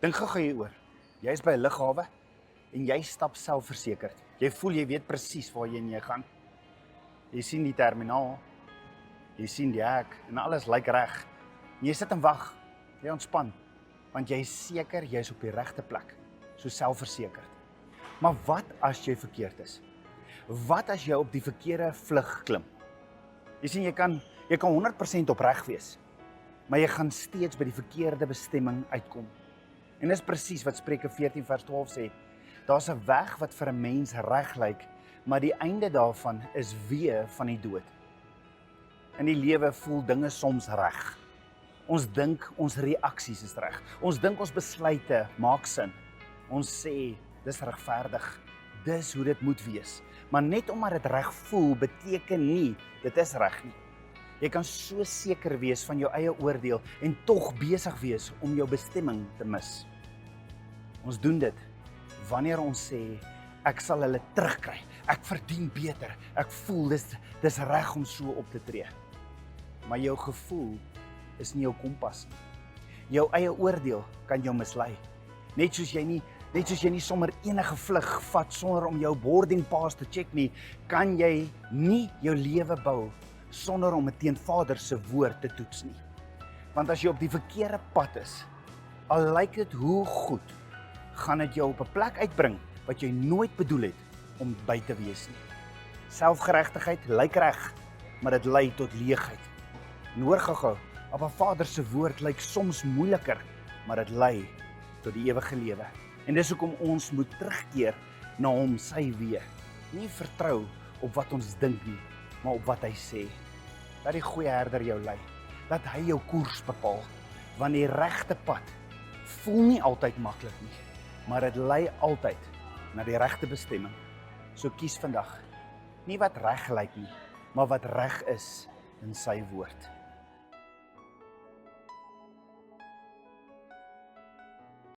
Dink gou hieroor. Jy is by 'n lughawe en jy stap selfversekerd. Jy voel jy weet presies waarheen jy gaan. Jy sien die terminaal, jy sien die hek en alles lyk reg. Jy sit en wag. Jy ontspan want jy is seker jy's op die regte plek, so selfversekerd. Maar wat as jy verkeerd is? Wat as jy op die verkeerde vlug klim? Jy sien jy kan 100% opreg wees, maar jy gaan steeds by die verkeerde bestemming uitkom. En dis presies wat Spreuke 14 vers 12 sê. Daar's 'n weg wat vir 'n mens reg lyk, maar die einde daarvan is weë van die dood. In die lewe voel dinge soms reg. Ons dink ons reaksies is reg. Ons dink ons besluite maak sin. Ons sê dis regverdig. Dis hoe dit moet wees. Maar net omdat dit reg voel, beteken nie dit is reg nie. Jy kan so seker wees van jou eie oordeel en tog besig wees om jou bestemming te mis. Ons doen dit wanneer ons sê ek sal hulle terugkry. Ek verdien beter. Ek voel dis reg om so op te tree. Maar jou gevoel is nie jou kompas nie. Jou eie oordeel kan jou mislei. Net soos jy nie sommer enige vlug vat sonder om jou boarding pass te check nie, kan jy nie jou lewe bou sonder om dit teen Vader se woord te toets nie. Want as jy op die verkeerde pad is, al lyk dit hoe goed, gaan dit jou op 'n plek uitbring wat jy nooit bedoel het om by te wees nie. Selfgeregtigheid lyk reg, maar dit lei tot leegheid. En hoor gou-gou, Abba Vader se woord lyk soms moeiliker, maar dit lei tot die ewige lewe. En dis hoekom ons moet terugkeer na hom, sy weë. Nie vertrou op wat ons dink nie, maar op wat hy sê. Laat die goeie herder jou lei. Laat hy jou koers bepaal. Want die regte pad voel nie altyd maklik nie, maar dit lei altyd na die regte bestemming. So kies vandag nie wat reg lyk nie, maar wat reg is in sy woord.